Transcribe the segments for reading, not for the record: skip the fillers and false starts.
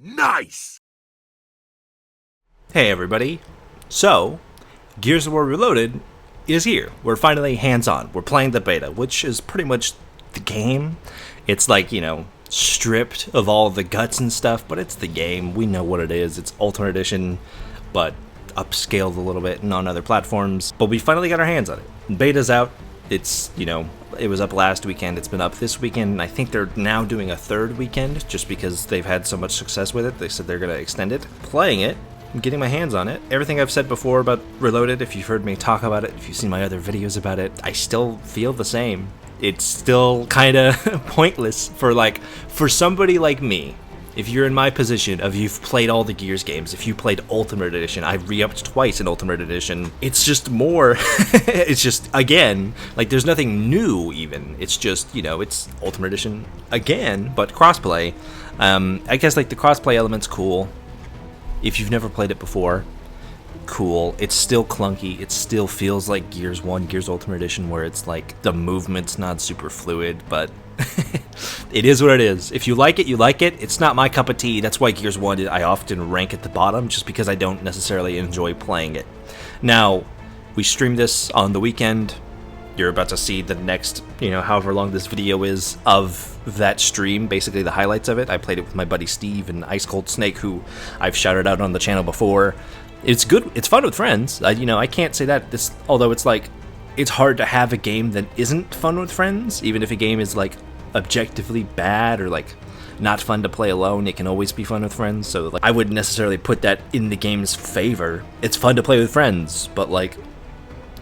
Nice! Hey everybody. So, Gears of War Reloaded is here. We're finally hands-on. We're playing the beta, which is pretty much the game. It's like, stripped of all the guts and stuff, but it's the game. We know what it is. It's Ultimate Edition, but upscaled a little bit and on other platforms. But we finally got our hands on it. Beta's out. It's, it was up last weekend. It's been up this weekend. And I think they're now doing a third weekend just because they've had so much success with it. They said they're going to extend it. Playing it. I'm getting my hands on it. Everything I've said before about Reloaded, if you've heard me talk about it, if you've seen my other videos about it, I still feel the same. It's still kind of pointless for somebody like me. If you're in my position of you've played all the Gears games, if you played Ultimate Edition, I re-upped twice in Ultimate Edition, it's just more, it's just, again, there's nothing new even. It's just, it's Ultimate Edition again, but crossplay. I guess the crossplay element's cool. If you've never played it before, cool. It's still clunky. It still feels like Gears 1, Gears Ultimate Edition, where it's the movement's not super fluid, but it is what it is. If you like it, you like it. It's not my cup of tea. That's why Gears 1 I often rank at the bottom, just because I don't necessarily enjoy playing it. Now, we streamed this on the weekend. You're about to see the next, however long this video is of that stream, basically the highlights of it. I played it with my buddy Steve and Ice Cold Snake, who I've shouted out on the channel before. It's good. It's fun with friends. I can't say that. Although it's it's hard to have a game that isn't fun with friends. Even if a game is objectively bad or not fun to play alone, it can always be fun with friends. So I wouldn't necessarily put that in the game's favor. It's fun to play with friends, but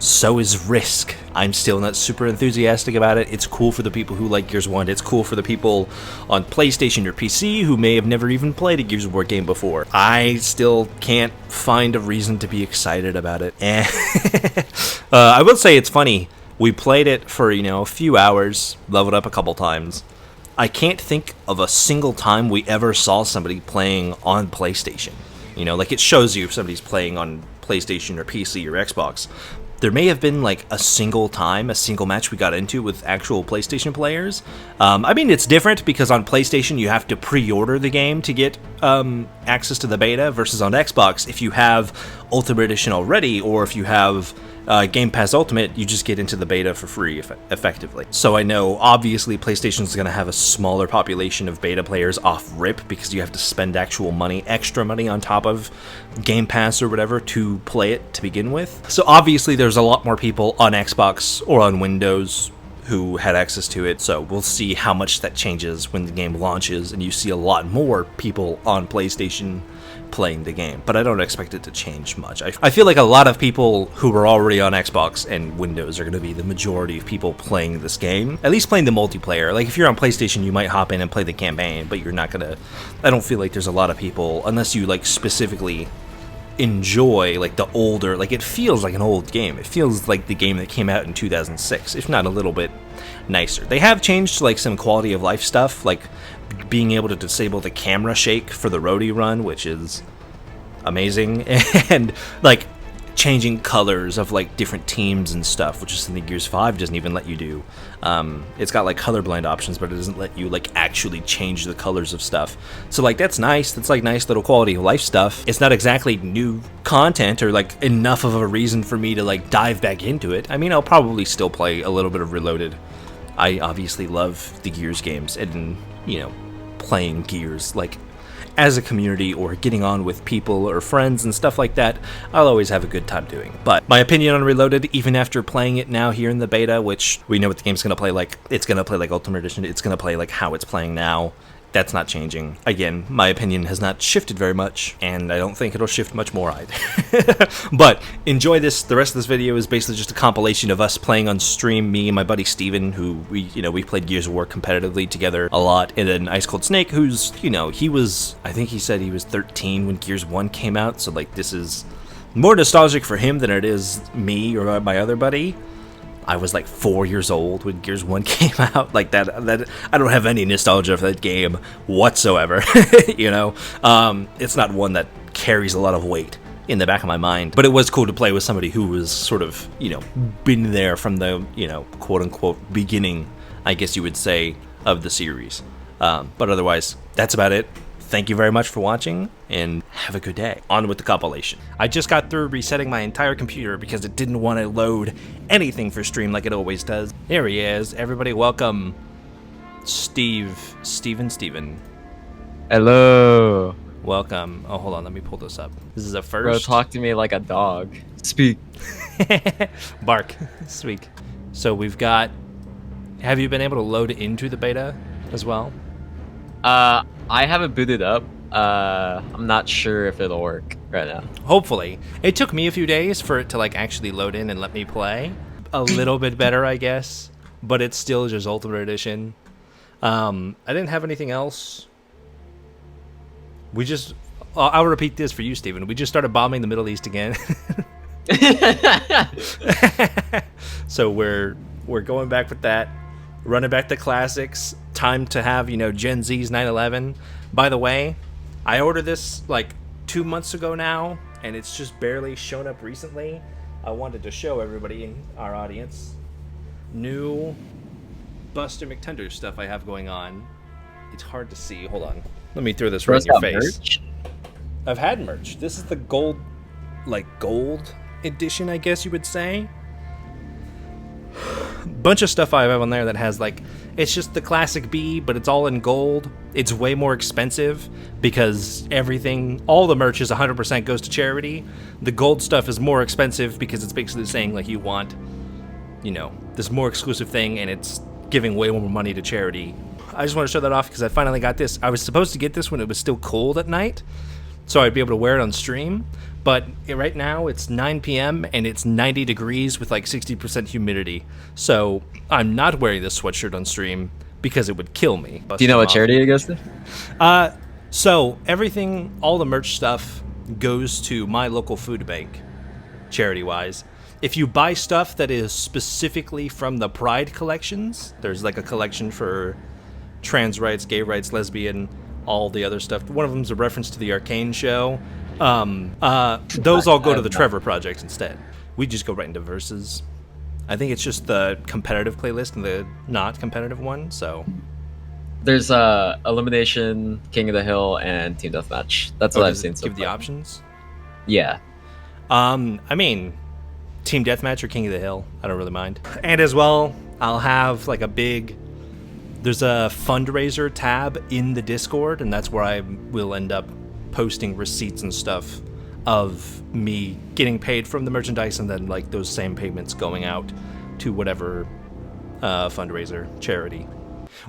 so is Risk. I'm still not super enthusiastic about it. It's cool for the people who like Gears 1. It's cool for the people on PlayStation or PC who may have never even played a Gears of War game before. I still can't find a reason to be excited about it. And I will say it's funny. We played it for, a few hours, leveled up a couple times. I can't think of a single time we ever saw somebody playing on PlayStation. It shows you if somebody's playing on PlayStation or PC or Xbox. There may have been a single match we got into with actual PlayStation players. It's different because on PlayStation you have to pre-order the game to get access to the beta, versus on Xbox, if you have Ultimate Edition already, or if you have Game Pass Ultimate, you just get into the beta for free, effectively. So I know, obviously, PlayStation's going to have a smaller population of beta players off rip, because you have to spend actual money, extra money on top of Game Pass or whatever to play it to begin with. So obviously there's a lot more people on Xbox or on Windows who had access to it, so we'll see how much that changes when the game launches and you see a lot more people on PlayStation playing the game, but I don't expect it to change much. I feel like a lot of people who were already on Xbox and Windows are going to be the majority of people playing this game, at least playing the multiplayer. If you're on PlayStation, you might hop in and play the campaign, but you're not going to... I don't feel like there's a lot of people, unless you specifically enjoy the older, it feels like an old game. It feels like the game that came out in 2006, if not a little bit nicer. They have changed some quality of life stuff, being able to disable the camera shake for the roadie run, which is amazing, and changing colors of different teams and stuff, which is something Gears 5 doesn't even let you do. It's got colorblind options, but it doesn't let you actually change the colors of stuff. So that's nice. That's nice little quality of life stuff. It's not exactly new content or enough of a reason for me to dive back into it. I'll probably still play a little bit of Reloaded. I obviously love the Gears games, and playing Gears as a community or getting on with people or friends and stuff like that, I'll always have a good time doing. But my opinion on Reloaded, even after playing it now here in the beta, which we know what the game's going to play it's going to play Ultimate Edition, it's going to play how it's playing now. That's not changing. Again, my opinion has not shifted very much, and I don't think it'll shift much more either. But enjoy this. The rest of this video is basically just a compilation of us playing on stream, me and my buddy Steven, who we played Gears of War competitively together a lot, and then Ice Cold Snake, who's, I think he said he was 13 when Gears 1 came out, so this is more nostalgic for him than it is me or my other buddy. I was 4 years old when Gears 1 came out. That I don't have any nostalgia for that game whatsoever. It's not one that carries a lot of weight in the back of my mind. But it was cool to play with somebody who was sort of, been there from the, quote unquote beginning, I guess you would say, of the series. But otherwise, that's about it. thank you very much for watching, and have a good day. On with the compilation. I just got through resetting my entire computer because it didn't want to load anything for stream like it always does. Here he is. Everybody welcome Steven. Hello. Welcome. Oh, hold on. Let me pull this up. This is a first. Bro, talk to me like a dog. Speak. Bark. Speak. So we've got... Have you been able to load into the beta as well? I haven't booted up. I'm not sure if it'll work right now. Hopefully. It took me a few days for it to like actually load in and let me play. A little bit better, I guess. But it's still just Ultimate Edition. I didn't have anything else. We just... I'll repeat this for you, Steven. We just started bombing the Middle East again. So we're going back with that. Running back to classics. Time to have, Gen Z's 9/11. By the way, I ordered this like 2 months ago now, and it's just barely shown up recently. I wanted to show everybody in our audience new Buster McTunder stuff I have going on. It's hard to see. Hold on. Let me throw this right in your face. Merch? I've had merch. This is the gold edition, I guess you would say. Bunch of stuff I have on there that has it's just the classic B, but it's all in gold. It's way more expensive because all the merch is 100% goes to charity. The gold stuff is more expensive because it's basically saying you want, this more exclusive thing, and it's giving way more money to charity. I just want to show that off because I finally got this. I was supposed to get this when it was still cold at night, so I'd be able to wear it on stream. But right now it's 9 p.m. and it's 90 degrees with 60% humidity. So I'm not wearing this sweatshirt on stream because it would kill me. Do you know what charity it goes to? So everything, all the merch stuff goes to my local food bank, charity-wise. If you buy stuff that is specifically from the Pride collections, there's a collection for trans rights, gay rights, lesbian, all the other stuff. One of them is a reference to the Arcane show. Those all go to the Trevor Project instead. We just go right into verses. I think it's just the competitive playlist and the not competitive one, so... There's Elimination, King of the Hill, and Team Deathmatch. That's what I've seen so far. Give the options? Yeah. I mean, Team Deathmatch or King of the Hill. I don't really mind. And as well, I'll have there's a fundraiser tab in the Discord, and that's where I will end up posting receipts and stuff of me getting paid from the merchandise, and then those same payments going out to whatever fundraiser charity.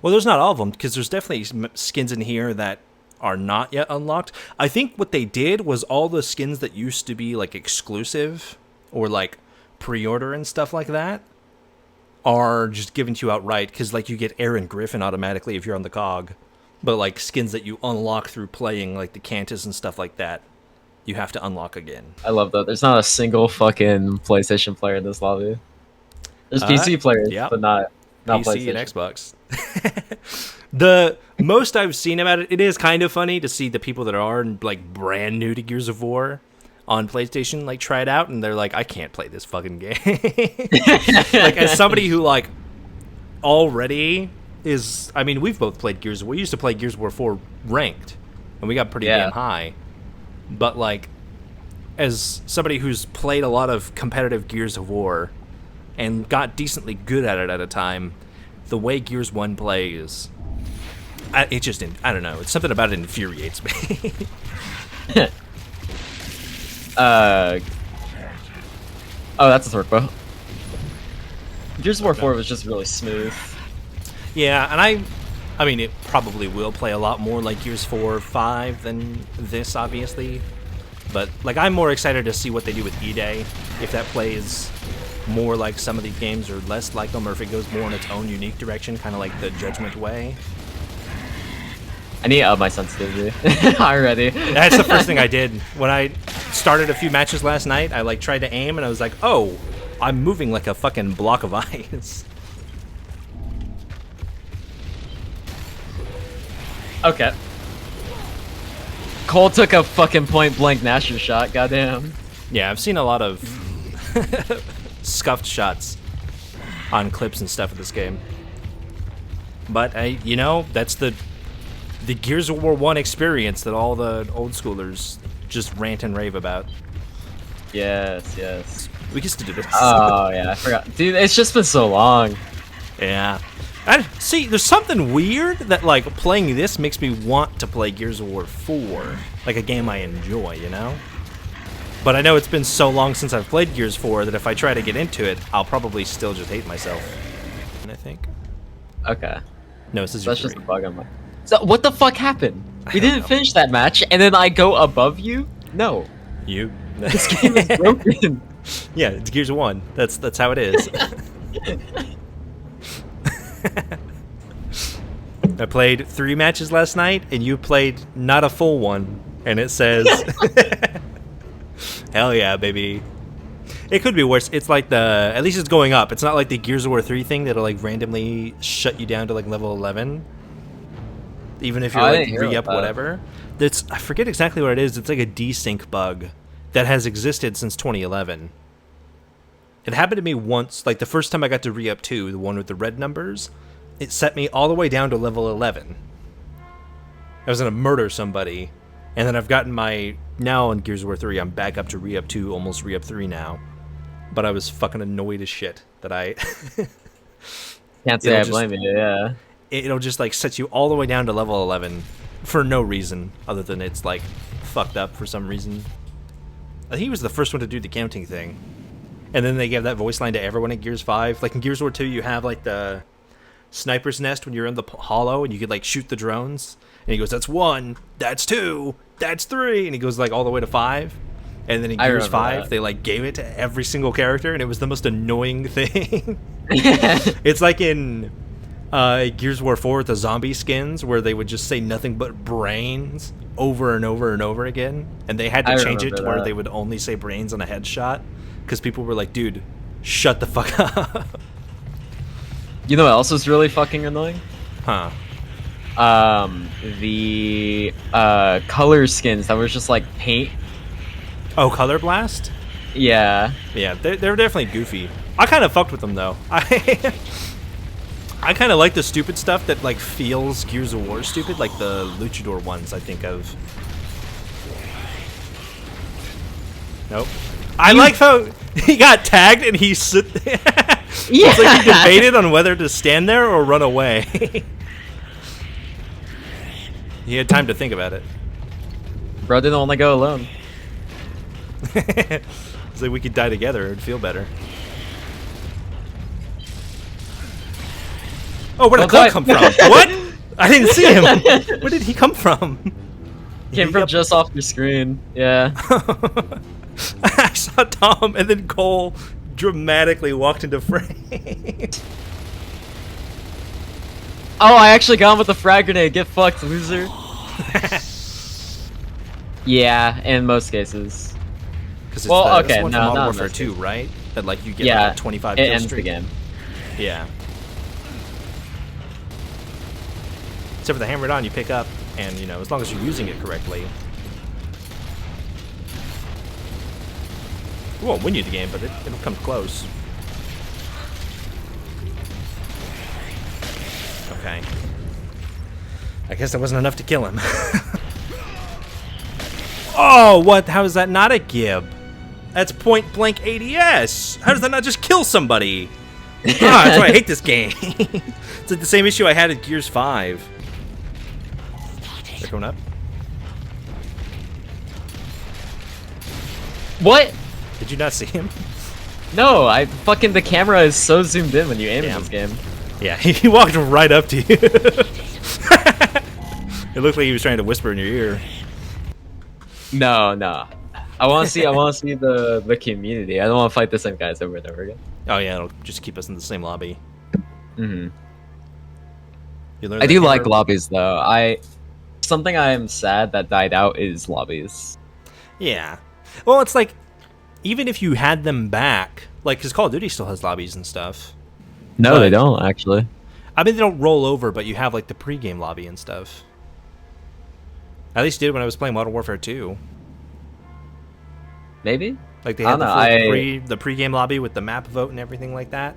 Well, there's not all of them, because there's definitely skins in here that are not yet unlocked. I think what they did was all the skins that used to be exclusive or pre-order and stuff like that are just given to you outright, because you get Aaron Griffin automatically if you're on the COG. But skins that you unlock through playing the Cantus and stuff like that, you have to unlock again. I love that. There's not a single fucking PlayStation player in this lobby. There's PC players, but not PC PlayStation. And Xbox. The most I've seen about it is kind of funny to see the people that are brand new to Gears of War on PlayStation try it out, and they're I can't play this fucking game. As somebody who already is, we've both played Gears of War. We used to play Gears of War 4 ranked, and we got pretty damn high. But as somebody who's played a lot of competitive Gears of War and got decently good at it at a time, the way Gears 1 plays, I don't know. It's something about it infuriates me. Oh, that's a third bow. Gears of War 4 was just really smooth. Yeah, and I mean, it probably will play a lot more like Gears 4 5 than this, obviously. But, I'm more excited to see what they do with E-Day. If that plays more like some of these games or less like them, or if it goes more in its own unique direction, kind of like the Judgment way. I need to up my sensitivity already. That's the first thing I did. When I started a few matches last night, I tried to aim, and I was like, oh, I'm moving like a fucking block of ice. Okay. Cole took a fucking point-blank Nasher shot, goddamn. Yeah, I've seen a lot of scuffed shots on clips and stuff of this game. But, that's the the Gears of War 1 experience that all the old schoolers just rant and rave about. Yes, yes. We used to do this. Oh yeah, I forgot, dude. It's just been so long. Yeah. And see, there's something weird that like playing this makes me want to play Gears of War 4, like a game I enjoy, you know? But I know it's been so long since I've played Gears 4 that if I try to get into it, I'll probably still just hate myself. I think. Okay. No, this is That's your just a bug on my. So what the fuck happened? We don't didn't know. finish that match, and then I go above you. No, You. this game is broken. Yeah, it's Gears of 1. That's how it is. I played 3 matches last night, and you played not a full one, and it says, "Hell yeah, baby." It could be worse. It's like at least it's going up. It's not like the Gears of War 3 thing that'll like randomly shut you down to like level 11, even if you're I like didn't hear re-up about that. whatever. I forget exactly what it is. It's like a desync bug that has existed since 2011. It happened to me once, like the first time I got to re-up 2, the one with the red numbers. It set me all the way down to level 11. I was gonna murder somebody, and then I've gotten now in Gears of War 3, I'm back up to re-up 2, almost re-up 3 now. But I was fucking annoyed as shit that I... Can't say I blame you. Yeah. It'll just like set you all the way down to level 11 for no reason other than it's like fucked up for some reason. I think he was the first one to do the counting thing. And then they gave that voice line to everyone in Gears 5. Like in Gears War 2, you have like the sniper's nest when you're in the hollow and you could like shoot the drones. And he goes, "That's 1, that's 2, that's 3," and he goes like all the way to 5. And then in Gears 5, they like gave it to every single character, and it was the most annoying thing. It's like in Gears of War 4 with the zombie skins, where they would just say nothing but brains over and over and over again, and they had to change it to where they would only say brains on a headshot, because people were like, "Dude, shut the fuck up." You know what else was really fucking annoying? Huh. The color skins that was just like paint. Oh, Color Blast? Yeah. Yeah, they're definitely goofy. I kind of fucked with them though. I kind of like the stupid stuff that like feels Gears of War stupid, like the luchador ones I think of. Nope. I like how he got tagged and he stood there. Yeah. It's like he debated on whether to stand there or run away. He had time to think about it. Bro didn't want to go alone. It's like we could die together, it'd feel better. Oh, where did Cole come from? What? I didn't see him. Where did he come from? Came from just off your screen. Yeah. I saw Tom and then Cole dramatically walked into frame. Oh, I actually got him with the frag grenade. Get fucked, loser. Yeah, in most cases. Well, okay, it's one no, from Modern not Warfare most 2, cases. right? That like you get Yeah, like a 25 it kill ends streak. the game. Yeah. Except for the hammer on, you pick up, and you know, as long as you're using it correctly. It won't win you the game, but it'll come close. Okay. I guess that wasn't enough to kill him. Oh, what? How is that not a gib? That's point blank ADS. How does that not just kill somebody? That's why I hate this game. It's like the same issue I had at Gears 5. They're going up. What? Did you not see him? No, the camera is so zoomed in when you aim in Damn. this game. Yeah, he walked right up to you. It looked like he was trying to whisper in your ear. No. I want to see the community. I don't want to fight the same guys over and over again. Oh yeah, it'll just keep us in the same lobby. Mhm. You learn I that do like hammer- lobbies though. Something I am sad that died out is lobbies. Yeah. Well, it's like, even if you had them back, like, because Call of Duty still has lobbies and stuff. No, But- they don't actually. I mean, they don't roll over, but you have, like, the pre-game lobby and stuff. At least did when I was playing Modern Warfare 2. Maybe. Like, they I had don't know, the pre-game lobby with the map vote and everything like that.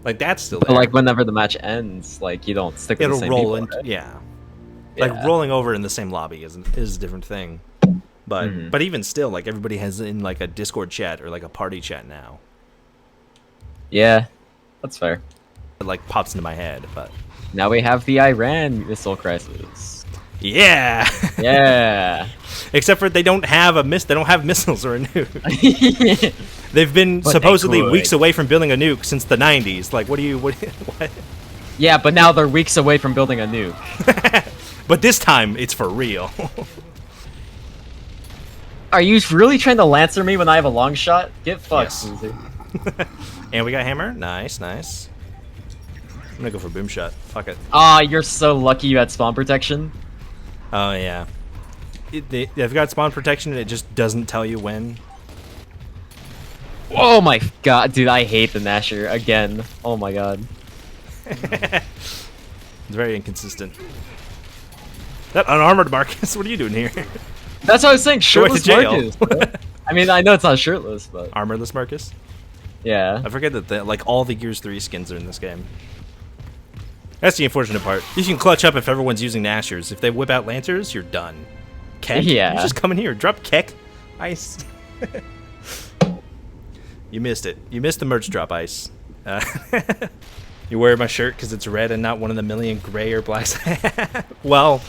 Like, that's still But there. like whenever the match ends, like you don't stick with the It'll same roll people, into, right? yeah. Like Yeah. rolling over in the same lobby is a different thing. But even still, like everybody has in like a Discord chat or like a party chat now. Yeah, that's fair. It like pops into my head, but Now we have the Iran missile crisis. yeah. Yeah. Except for they don't have missiles or a nuke. They've been But they supposedly could. weeks away from building a nuke since the 90s. Like what? Yeah, but now they're weeks away from building a nuke. But this time it's for real. Are you really trying to Lancer me when I have a long shot? Get fucked, Yes. loser. And we got hammer. Nice, nice. I'm gonna go for boom shot. Fuck it. Ah, you're so lucky you had spawn protection. Oh yeah. They've got spawn protection and it just doesn't tell you when. Oh my god, dude, I hate the Nasher again. Oh my god. It's very inconsistent. That unarmored Marcus, what are you doing here? That's what I was saying, Go to shirtless jail. Marcus. bro. I mean, I know it's not shirtless, but Armorless Marcus? yeah. I forget that like all the Gears 3 skins are in this game. That's the unfortunate part. You can clutch up if everyone's using Nashers. If they whip out Lancers, you're done. Keck? Yeah. You just come in here. Drop Keck. Ice. You missed it. You missed the merch drop, Ice. You wear my shirt because it's red and not one of the million gray or blacks. Well,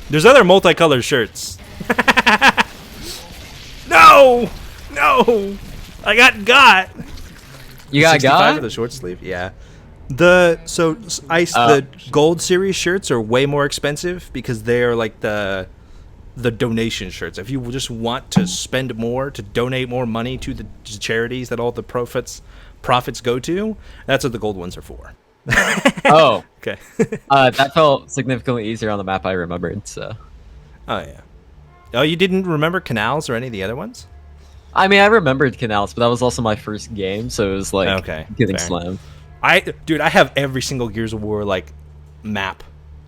there's other multicolored shirts. No! No! I got! You got 65 God? for the short sleeve? Yeah. The gold series shirts are way more expensive because they are like the donation shirts. If you just want to spend more to donate more money to the charities that all the profits go to, that's what the gold ones are for. Oh. Okay. That felt significantly easier on the map I remembered, so. Oh yeah. Oh, you didn't remember Canals or any of the other ones? I mean, I remembered Canals, but that was also my first game, so it was like Okay, getting fair. slammed. Dude, I have every single Gears of War like map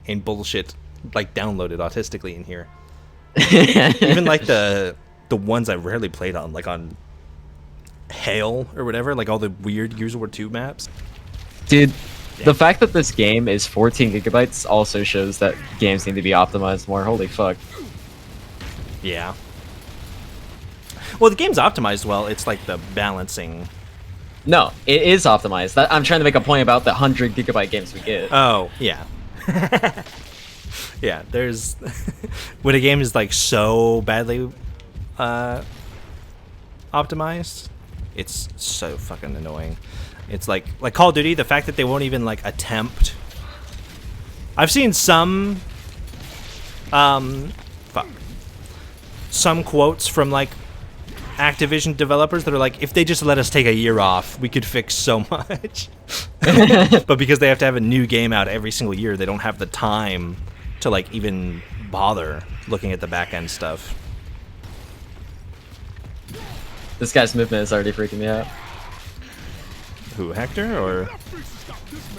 and bullshit like downloaded autistically in here. Even like the ones I rarely played on, like on Hail or whatever, like all the weird Gears of War 2 maps. Dude, the fact that this game is 14 gigabytes also shows that games need to be optimized more. Holy fuck. Yeah. Well, the game's optimized well. It's like the balancing. No, it is optimized. I'm trying to make a point about the 100 gigabyte games we get. Oh, yeah. Yeah, there's when a game is like so badly optimized, it's so fucking annoying. It's like Call of Duty, the fact that they won't even like attempt. I've seen some some quotes from like Activision developers that are like, if they just let us take a year off, we could fix so much. But because they have to have a new game out every single year, they don't have the time to like even bother looking at the back end stuff. This guy's movement is already freaking me out. Who, Hector or?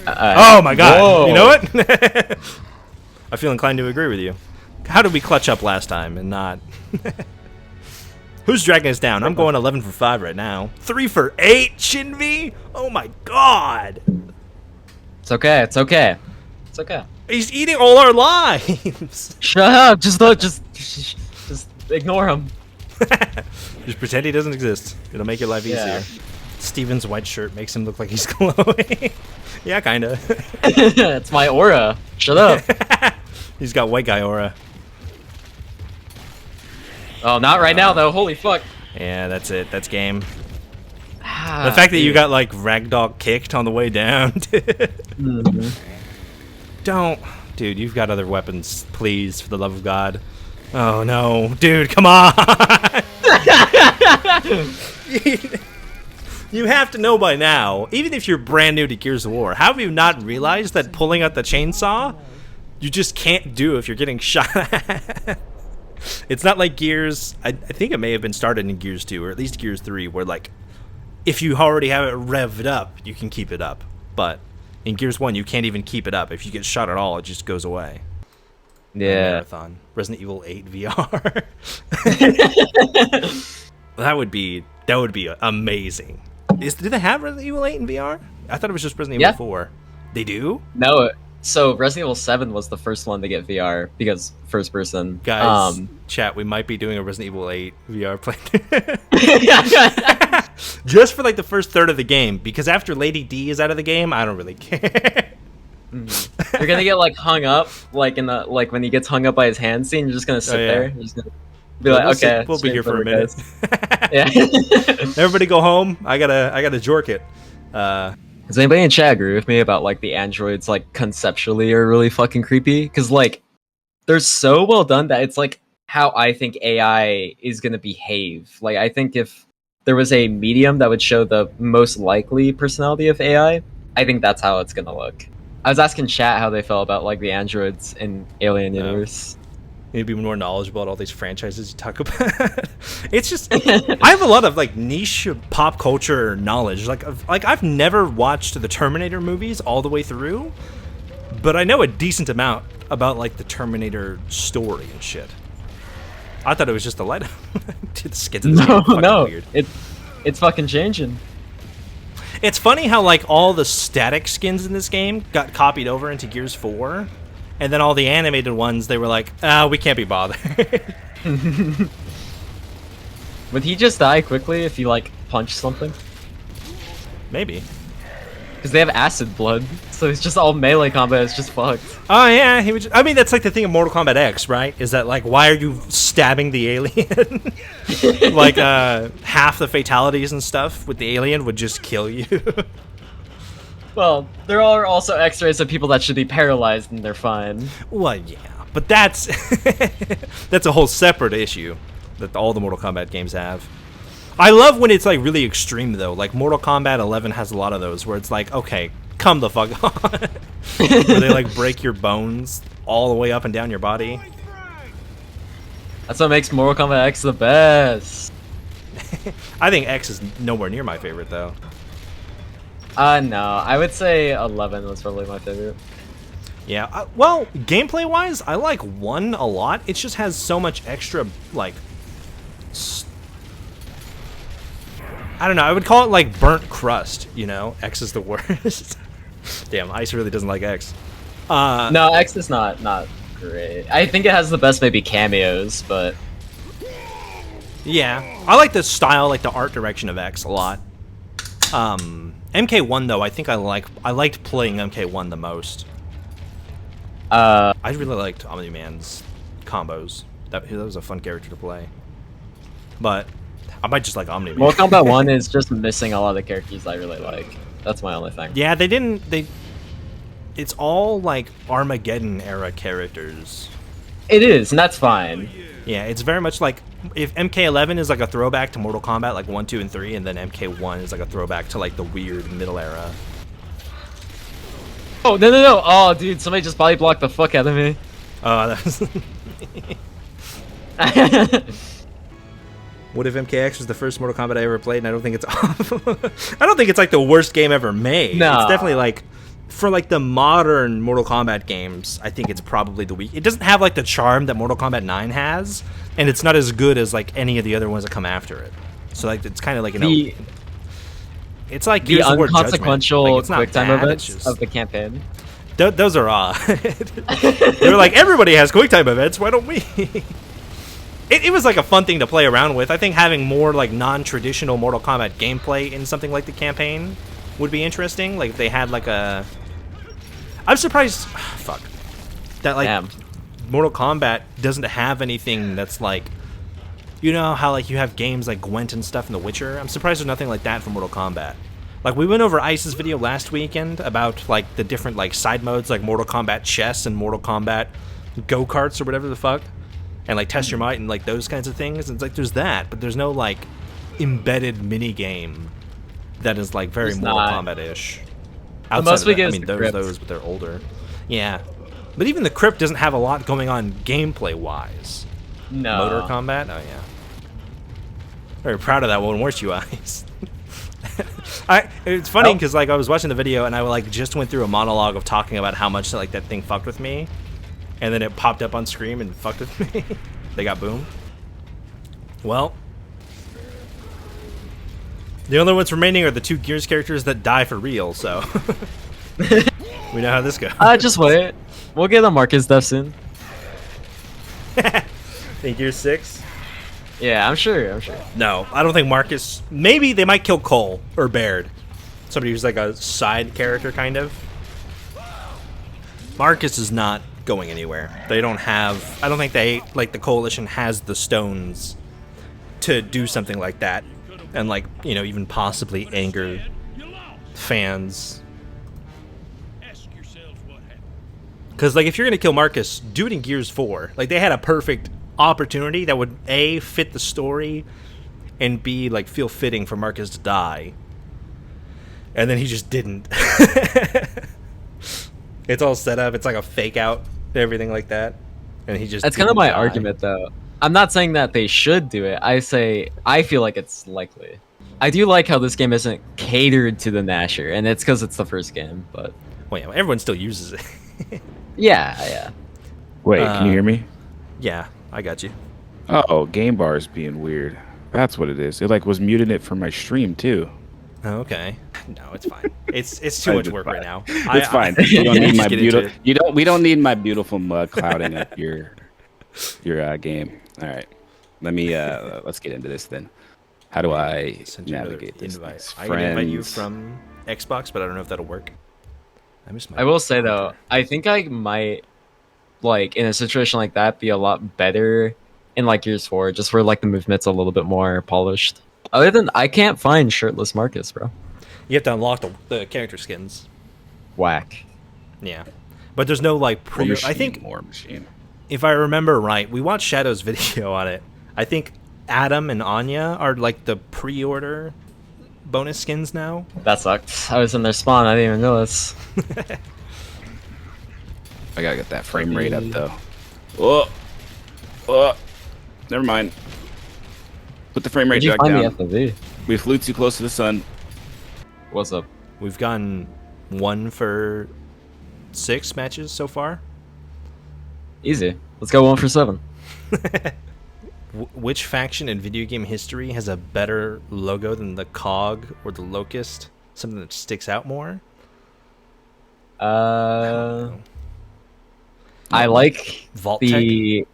Oh Oh my god! Whoa. You know what? I feel inclined to agree with you. How did we clutch up last time and not? Who's dragging us down? I'm going 11 for 5 right now. 3 for 8, Shinvi? Oh my god! It's okay. It's okay. It's okay. He's eating all our lives. Shut up. Just ignore him. Just pretend he doesn't exist. It'll make your life Yeah. easier. Steven's white shirt makes him look like he's glowing. Yeah, kinda. It's my aura. Shut up. He's got white guy aura. Oh, not right now though. Holy fuck. Yeah, that's it. That's game. Ah, The fact that you dude. got like ragdoll kicked on the way down. Mhm. Don't, dude. You've got other weapons, please, for the love of God. Oh no, dude, come on. You have to know by now, even if you're brand new to Gears of War, how have you not realized that pulling out the chainsaw, you just can't do if you're getting shot at? It's not like Gears, I think it may have been started in Gears 2, or at least Gears 3, where like, if you already have it revved up, you can keep it up. But in Gears 1, you can't even keep it up. If you get shot at all, it just goes away. Yeah. Marathon. Resident Evil 8 VR. That would be amazing. Do they have Resident Evil 8 in VR? I thought it was just Resident Yeah. Evil 4. They do? No, So Resident Evil 7 was the first one to get VR because first person. Guys, chat, we might be doing a Resident Evil 8 VR playthrough. Just for like the first third of the game, because after Lady D is out of the game, I don't really care. You're gonna get like hung up, like in the when he gets hung up by his hand scene. You're just gonna sit there. You're just gonna be like, okay, we'll be here for a minute. Yeah. Everybody go home. I gotta jork it. Does anybody in chat agree with me about like the androids like conceptually are really fucking creepy? Because like they're so well done that it's like how I think AI is gonna behave. Like I think if there was a medium that would show the most likely personality of AI, I think that's how it's gonna look. I was asking chat how they felt about like the androids in Alien Universe. You need to be more knowledgeable about all these franchises you talk about. It's just I have a lot of like niche pop culture knowledge. Like I've never watched the Terminator movies all the way through, but I know a decent amount about like the Terminator story and shit. I thought it was just a light. Dude, the skins in this game are fucking weird. It's fucking changing. It's funny how like all the static skins in this game got copied over into Gears 4, and then all the animated ones they were like, we can't be bothered. Would he just die quickly if you like punch something? Maybe. Because they have acid blood, so it's just all melee combat. It's just fucked. Oh yeah, he would. I mean, that's like the thing of Mortal Kombat X, right? Is that like, why are you stabbing the alien? Like, half the fatalities and stuff with the alien would just kill you. Well, there are also X-rays of people that should be paralyzed, and they're fine. Well, yeah, but that's that's a whole separate issue that all the Mortal Kombat games have. I love when it's like really extreme though. Like Mortal Kombat 11 has a lot of those where it's like, okay, come the fuck on. Where they like break your bones all the way up and down your body. That's what makes Mortal Kombat X the best. I think X is nowhere near my favorite though. No, I would say 11 was probably my favorite. Yeah, well, gameplay wise, I like 1 a lot. It just has so much extra like I don't know, I would call it like burnt crust, you know? X is the worst. Damn, Ice really doesn't like X. No, X is not great. I think it has the best maybe cameos, but... Yeah, I like the style, like the art direction of X a lot. MK1 though, I think I liked playing MK1 the most. I really liked Omni-Man's combos. That was a fun character to play. But I might just like Omni-Man. Mortal Kombat 1 is just missing a lot of the characters I really like. That's my only thing. Yeah, it's all like Armageddon era characters. It is, and that's fine. Yeah, it's very much like if MK11 is like a throwback to Mortal Kombat like 1, 2, and 3, and then MK1 is like a throwback to like the weird middle era. Oh, no. Oh, dude, somebody just body blocked the fuck out of me. Oh, that was... What if MKX was the first Mortal Kombat I ever played, and I don't think it's awful. I don't think it's like the worst game ever made. No. It's definitely like, for like the modern Mortal Kombat games, I think it's probably the weak. It doesn't have like the charm that Mortal Kombat 9 has, and it's not as good as like any of the other ones that come after it. So like it's kind of like, you know, it's like the unconsequential like, quick time events just... of the campaign. Those are odd. They're like, everybody has quick time events, why don't we? It was like a fun thing to play around with. I think having more like non-traditional Mortal Kombat gameplay in something like the campaign would be interesting. Like if they had like a... I'm surprised... fuck. That like Mortal Kombat doesn't have anything that's like... You know how like you have games like Gwent and stuff in The Witcher? I'm surprised there's nothing like that for Mortal Kombat. Like we went over Ice's video last weekend about like the different like side modes like Mortal Kombat Chess and Mortal Kombat Go-Karts or whatever the fuck. And like test your might and like those kinds of things. And it's like there's that, but there's no like embedded mini game that is like very Mortal Kombat-ish. The most we get is those, but they're older. Yeah, but even the Crypt doesn't have a lot going on gameplay-wise. No. Motor combat. Oh yeah. Very proud of that one. Weren't you, Ice? It's funny because like I was watching the video and I like just went through a monologue of talking about how much like that thing fucked with me. And then it popped up on screen and fucked with me. They got boomed. Well, the only ones remaining are the 2 Gears characters that die for real, so. We know how this goes. Just wait. We'll get a Marcus death soon. Think Gears 6? Yeah, I'm sure. No, I don't think Marcus. Maybe they might kill Cole or Baird. Somebody who's like a side character, kind of. Marcus is not going anywhere. They don't have. I don't think they, like, the Coalition has the stones to do something like that. And, like, you know, even possibly anger fans. Because, like, if you're going to kill Marcus, do it in Gears 4. Like, they had a perfect opportunity that would, A, fit the story, and B, like, feel fitting for Marcus to die. And then he just didn't. It's all set up. It's like a fake out, everything like that. And he just That's kind of my die. argument, though. I'm not saying that they should do it. I feel like it's likely. I do like how this game isn't catered to the Nasher, and it's because it's the first game, but... Well, yeah, everyone still uses it. Yeah. Wait, can you hear me? Yeah, I got you. Oh, game bar is being weird. That's what it is. It like was muting it from my stream too. Oh, okay. No, it's fine. It's too much work right now. It's fine. You don't need my beautiful. We don't need my beautiful mug clouding up your game. All right. Let me let's get into this then. How do I navigate this? Invite. I can invite you from Xbox, but I don't know if that'll work. I will say though, I think I might, like, in a situation like that, be a lot better in like Gears 4, just where like the movement's a little bit more polished. Other than, I can't find shirtless Marcus, bro. You have to unlock the character skins. Whack. Yeah, but there's no like pre. I think more machine. If I remember right, we watched Shadow's video on it. I think Adam and Anya are like the pre-order bonus skins now. That sucked. I was in their spawn. I didn't even know this. I gotta get that frame rate up though. Oh, never mind. Put the frame rate back down. We flew too close to the sun. What's up? We've gotten 1 for 6 matches so far. Easy. Let's go 1 for 7. Which faction in video game history has a better logo than the Cog or the Locust? Something that sticks out more? I like Vault-Tec?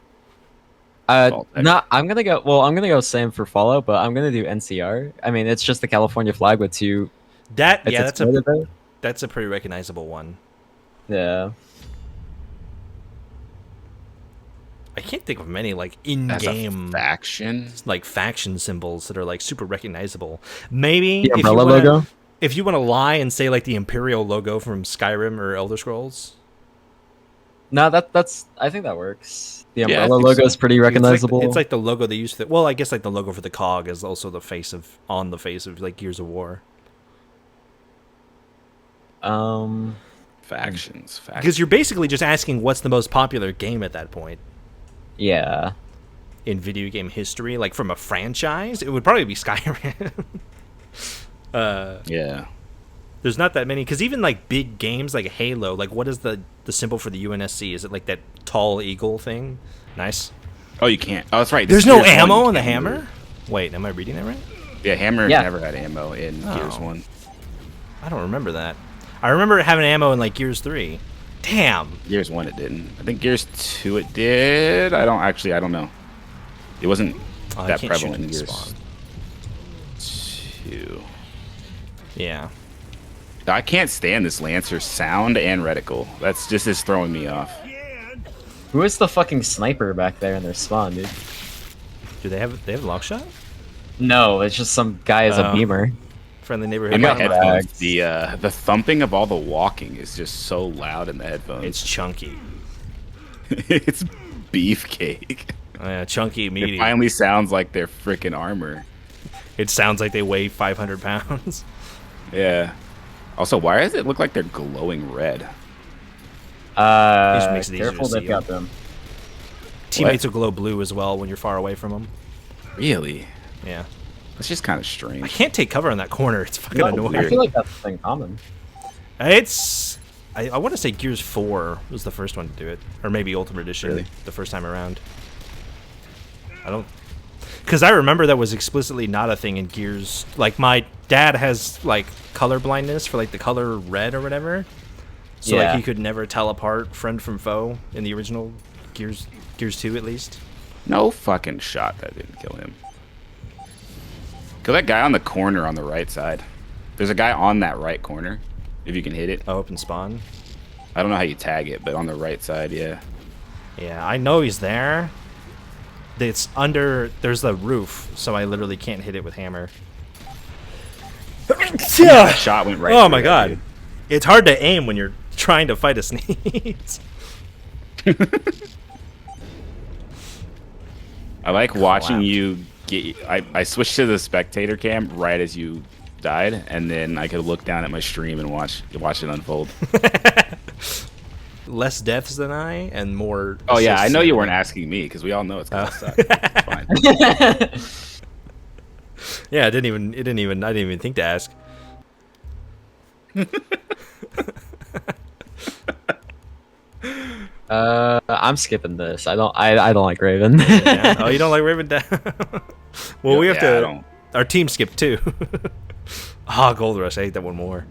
I'm gonna go same for Fallout, but I'm gonna do NCR. I mean, it's just the California flag with 2. That's a pretty recognizable one. Yeah. I can't think of many like in-game faction, like faction symbols that are like super recognizable. Maybe the umbrella logo. If you want to lie and say like the Imperial logo from Skyrim or Elder Scrolls. No, that's. I think that works. The umbrella logo is pretty recognizable. It's like the logo they used to. Well, I guess like the logo for the Cog is also the face of like Gears of War. Factions. Because you're basically just asking what's the most popular game at that point. Yeah. In video game history, like from a franchise, it would probably be Skyrim. Yeah. There's not that many, because even like big games like Halo, like what is the symbol for the UNSC? Is it like that tall eagle thing? Nice. Oh, you can't. Oh, that's right. There's no ammo on the hammer? Wait, am I reading that right? Yeah, hammer never had ammo in Gears 1. I don't remember that. I remember having ammo in like Gears 3. Damn. Gears 1 it didn't. I think Gears 2 it did. I don't know. It wasn't that prevalent in Gears 2. Yeah. I can't stand this Lancer's sound and reticle. That's just is throwing me off. Who is the fucking sniper back there in their spawn, dude? Do they have lock shot? No, it's just some guy as a beamer. Friendly neighborhood. In my headphones, the thumping of all the walking is just so loud in the headphones. It's chunky. It's beefcake. Oh, yeah, chunky meaty. It finally sounds like their freaking armor. It sounds like they weigh 500 pounds. Yeah. Also, why does it look like they're glowing red? Makes it careful, they've got them. Teammates will glow blue as well when you're far away from them. Really? Yeah. That's just kind of strange. I can't take cover in that corner. It's fucking annoying. I feel like that's the thing common. I want to say Gears 4 was the first one to do it. Or maybe Ultimate Edition the first time around. Because I remember that was explicitly not a thing in Gears. Like, my dad has, like, color blindness for, like, the color red or whatever. So like you could never tell apart friend from foe in the original Gears 2 at least. No fucking shot that didn't kill him. Kill that guy on the corner on the right side. There's a guy on that right corner. If you can hit it. Oh, open spawn. I don't know how you tag it, but on the right side, yeah. Yeah, I know he's there. It's under. There's the roof, so I literally can't hit it with hammer. That shot went right. Oh my that, god, dude. It's hard to aim when you're trying to fight a sneeze. I like watching you get. I switched to the spectator cam right as you died, and then I could look down at my stream and watch it unfold. Less deaths than I, and more. Oh yeah, I know you weren't asking me because we all know it's gonna suck. It's fine. Yeah, I didn't even think to ask. I'm skipping this. I don't like Raven. Yeah. Oh, you don't like Raven down? Well, we have to. Our team skipped too. Gold Rush. I hate that one more.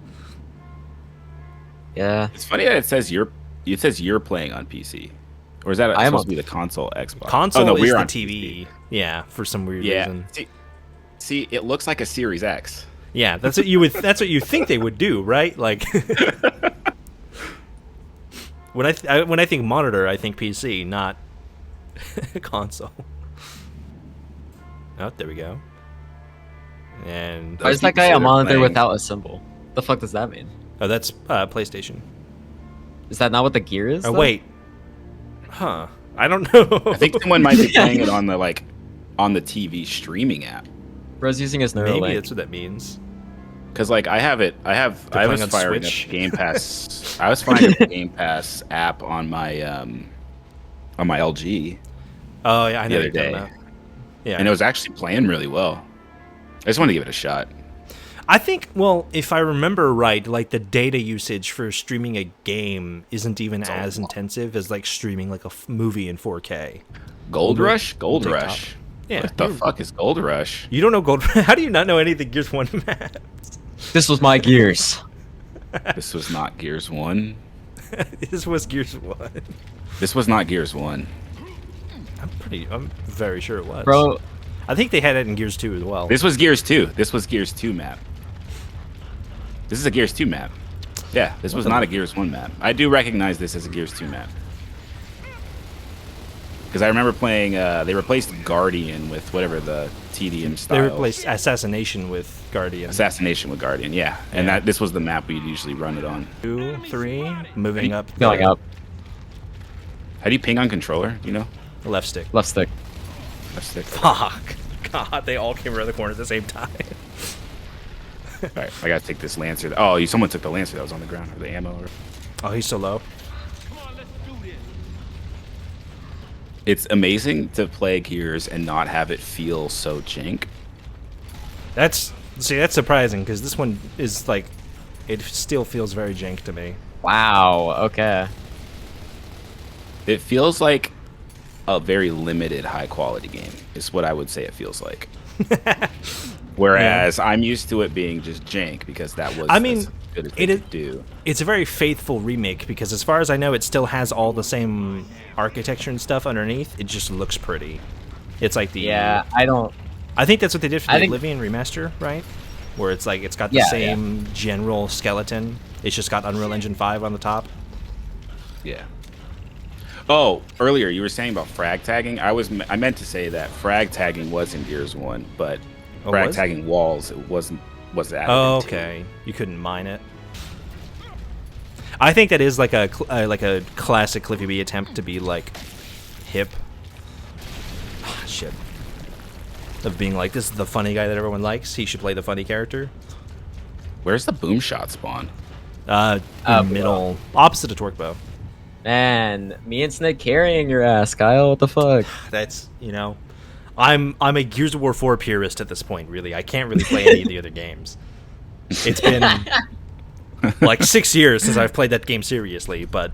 Yeah. It's funny that it says you're playing on PC, or is that supposed to be the console Xbox? Console no, is we're the on TV. Yeah, for some weird Yeah. reason. See, it looks like a Series X. Yeah, that's what you would. That's what you think they would do, right? Like, when I think monitor, I think PC, not console. Oh, there we go. And Why is that guy a monitor without a symbol? The fuck does that mean? oh, that's PlayStation. Is that not what the gear is? Oh though? wait, huh? I don't know. I think someone might be playing it on the TV streaming app. Bro's using his Neuralink. Maybe that's what that means. Because like I was playing on firing Switch? up Game Pass. I was firing up the Game Pass app on my LG Oh yeah, I know the other you've done day, that. Yeah, and it was actually playing really well. I just wanted to give it a shot. I think, well, if I remember right, like the data usage for streaming a game isn't even as intensive as like streaming like a movie in 4K. Gold Older- Rush. older top. Yeah. What the fuck is Gold Rush? You don't know Gold? How do you not know any of the Gears 1 maps? This was my Gears. This was not Gears 1. This was Gears 1. This was not Gears 1. I'm very sure it was. Bro, I think they had it in Gears 2 as well. This was Gears 2. This was Gears 2 map. This is a Gears 2 map. Yeah, this was not a Gears 1 map. I do recognize this as a Gears 2 map. Because I remember playing, they replaced Guardian with whatever the TDM style. They replaced Assassination with Guardian. Assassination with Guardian, yeah. And this was the map we'd usually run it on. 2, 3, moving up. going up. How do you ping on controller? Do you know? Left stick. Left stick. Left stick. Fuck. God, they all came around the corner at the same time. Alright, I gotta take this Lancer. Oh, someone took the Lancer that was on the ground, or the ammo. Oh, he's so low. It's amazing to play Gears and not have it feel so jank. That's surprising because this one is like, it still feels very jank to me. Wow. Okay. It feels like a very limited high quality game is what I would say it feels like. Whereas I'm used to it being just jank because that was as good as it could do. It's a very faithful remake because as far as I know it still has all the same architecture and stuff underneath. It just looks pretty. It's like the I think that's what they did for the Oblivion remaster, right? Where it's like it's got the same general skeleton. It's just got Unreal Engine 5 on the top. Yeah. Oh, earlier you were saying about frag tagging. I meant to say that frag tagging was in Gears 1, but frag tagging walls was added. Oh, okay. You couldn't mine it. I think that is like a classic Cliffy B attempt to be like hip. Shit. Of being like, this is the funny guy that everyone likes. He should play the funny character. Where's the boom shot spawn? Middle, opposite of torque bow. Man, me and Snake carrying your ass, Kyle. What the fuck? That's, I'm a Gears of War 4 purist at this point, really. I can't really play any of the other games. It's been like 6 years since I've played that game seriously, but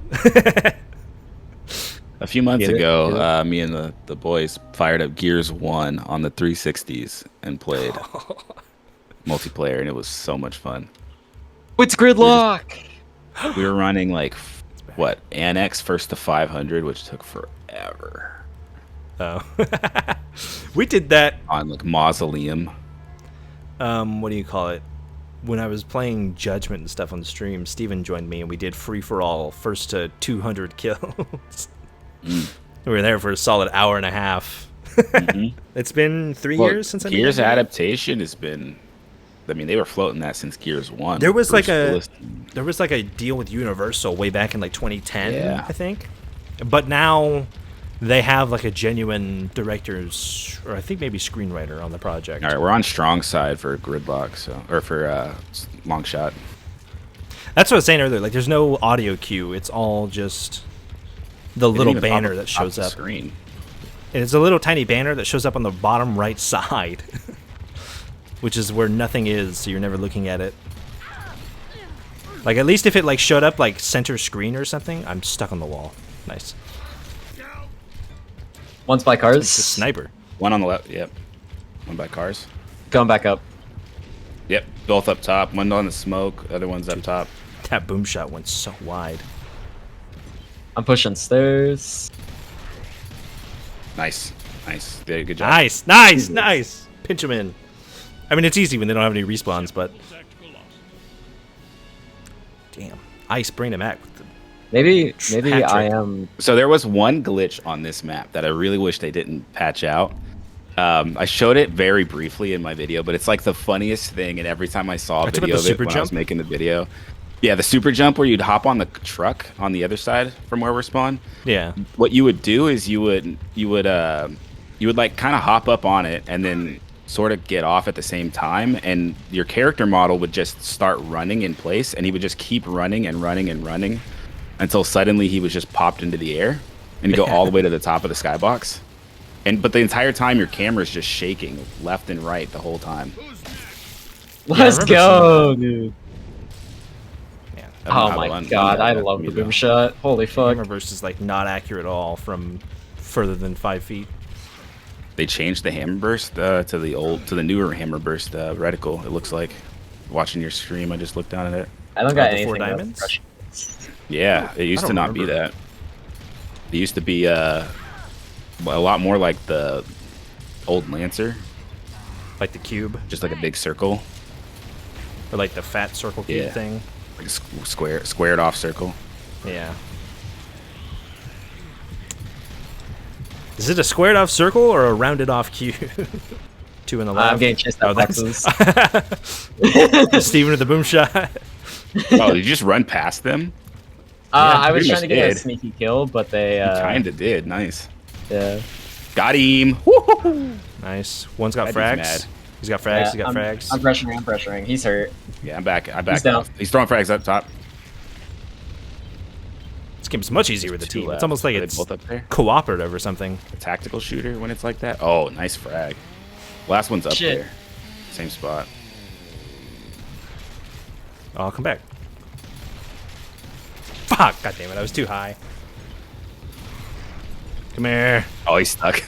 a few months ago, me and the boys fired up Gears 1 on the 360s and played multiplayer, and it was so much fun. It's gridlock. We were running like what Annex first to 500, which took forever. Oh, we did that on like Mausoleum. What do you call it? When I was playing Judgment and stuff on the stream, Steven joined me and we did free for all, first to 200 kills. We were there for a solid hour and a half. It's been 3 years since I made Gears adaptation has been. I mean, they were floating that since Gears 1. There was like a deal with Universal way back in like 2010, I think. But now they have like a genuine director's, or I think maybe screenwriter on the project. All right, we're on strong side for Gridlock, or for long shot. That's what I was saying earlier. Like, there's no audio cue. It's all just the little banner that shows up. Screen. And it's a little tiny banner that shows up on the bottom right side, which is where nothing is, so you're never looking at it. Like, at least if it like showed up like center screen or something, I'm stuck on the wall. Nice. One's by cars. It's a sniper. One on the left. Yep. One by cars. Going back up. Yep. Both up top. One on the smoke. Other one's up top. That boom shot went so wide. I'm pushing stairs. Nice. Nice. They did a good job. Nice. Pinch them in. I mean, it's easy when they don't have any respawns, but damn. Ice, bring them back. Maybe I am. So there was one glitch on this map that I really wish they didn't patch out. I showed it very briefly in my video, but it's like the funniest thing. And every time I saw a video of it when I was making the video, yeah, the super jump where you'd hop on the truck on the other side from where we're spawned. Yeah. What you would do is you would like kind of hop up on it and then sort of get off at the same time, and your character model would just start running in place, and he would just keep running and running and running until suddenly he was just popped into the air and you go all the way to the top of the skybox. But the entire time your camera's just shaking left and right the whole time. Let's go, dude. Yeah. Oh my god, I love the boom shot. Holy fuck. Hammerburst is like not accurate at all from further than 5 feet. They changed the Hammerburst to the newer Hammerburst reticle. It looks like, watching your stream, I just looked down at it. I don't got anything. 4 diamonds. Yeah, it used to not be that. It used to be a lot more like the old Lancer, like the cube, just like a big circle, or like the fat circle cube thing, like a squared off circle. Yeah. Is it a squared off circle or a rounded off cube? 2 in the left. I'm getting chased out boxes. Steven with the boom shot. Oh, did you just run past them? I was trying to get a sneaky kill, but they kind of did. Nice. Yeah. Got him. Woo-hoo-hoo. Nice. One's got frags. He's got frags. He's got frags. I'm pressuring. He's hurt. Yeah, I'm back. Off. He's throwing frags up top. This game's much easier with the team. It's almost like it's both up there? Cooperative or something. A tactical shooter when it's like that. Oh, nice frag. Last one's up there. Same spot. Oh, I'll come back. Fuck! God damn it! I was too high. Come here. Oh, he's stuck.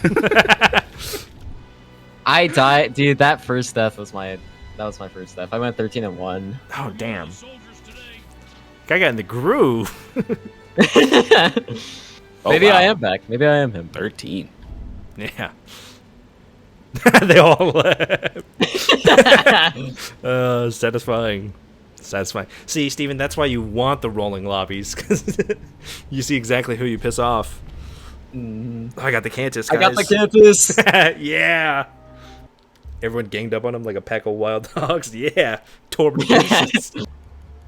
I died, dude. That first death was my first death. I went 13-1. Oh damn! Guy got in the groove. Maybe I am back. Maybe I am him. 13. Yeah. They all left. Satisfying. See, Steven, that's why you want the rolling lobbies, because you see exactly who you piss off. Oh, I got the Cantus, guys. I got the Cantus. Yeah. Everyone ganged up on him like a pack of wild dogs. Yeah. Torpedoes.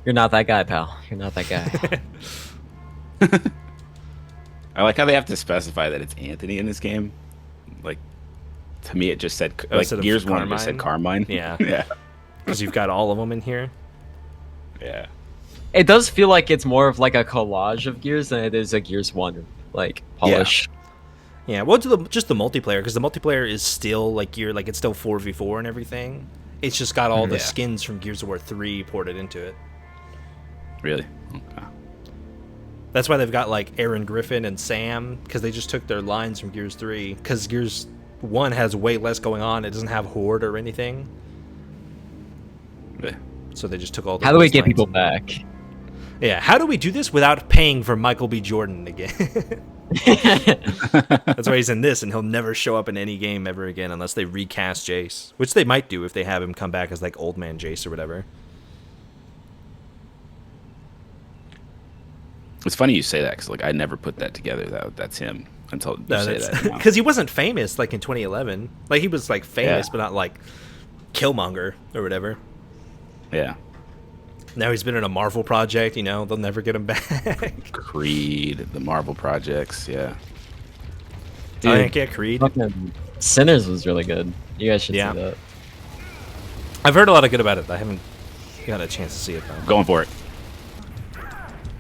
You're not that guy, pal. You're not that guy. I like how they have to specify that it's Anthony in this game. Like, to me, it just said Gears 1 just said Carmine. Yeah. Yeah. Because you've got all of them in here. Yeah. It does feel like it's more of like a collage of Gears than it is a Gears 1 like polish. Yeah. Well, just the multiplayer, because the multiplayer is still like it's still 4v4 and everything. It's just got all the skins from Gears of War 3 ported into it. Really? Okay. That's why they've got like Aaron Griffin and Sam, because they just took their lines from Gears 3. Because Gears 1 has way less going on. It doesn't have Horde or anything. Yeah. So they just took all the How do we get people back? Yeah, how do we do this without paying for Michael B. Jordan again? That's why he's in this, and he'll never show up in any game ever again unless they recast Jace, which they might do if they have him come back as like old man Jace or whatever. It's funny you say that because like I never put that together. That's him until you say that. Because he wasn't famous like in 2011. Like he was like famous, but not like Killmonger or whatever. Yeah. Now he's been in a Marvel project. You know, they'll never get him back. Creed, the Marvel projects. Yeah. Dude, I can't Creed. Sinners was really good. You guys should see that. I've heard a lot of good about it. I haven't got a chance to see it though. Going for it.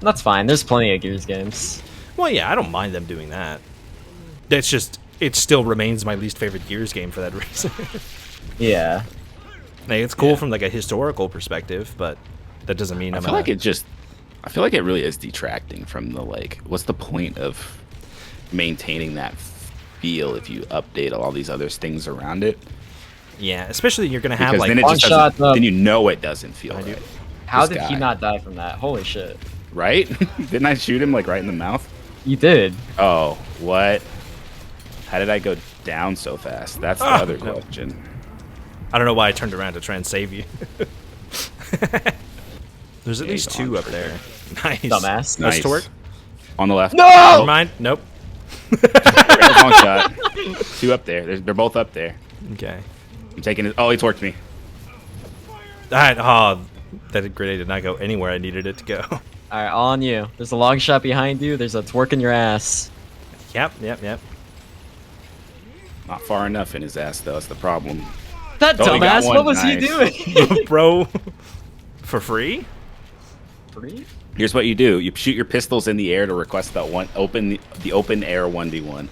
That's fine. There's plenty of Gears games. Well, yeah, I don't mind them doing that. That's just, it still remains my least favorite Gears game for that reason. Yeah. Like, it's cool from like a historical perspective, but that doesn't mean I feel like it really is detracting from the like. What's the point of maintaining that feel if you update all these other things around it? Yeah, especially you're gonna have because like then it one just shot. then you know it doesn't feel right. How did he not die from that? Holy shit! Right? Didn't I shoot him like right in the mouth? You did. Oh, what? How did I go down so fast? That's the other question. I don't know why I turned around to try and save you. There's at least two up there. Nice. Dumbass. Nice. Torque. On the left. No! Never mind. Nope. Long shot. Two up there. They're both up there. Okay. I'm taking it. Oh, he torqued me. That grenade did not go anywhere I needed it to go. Alright, all on you. There's a long shot behind you. There's a twerk in your ass. Yep. Not far enough in his ass, though. That's the problem. That dumbass, what was he doing? Bro, for free? Free? Here's what you do. You shoot your pistols in the air to request that one open air 1v1.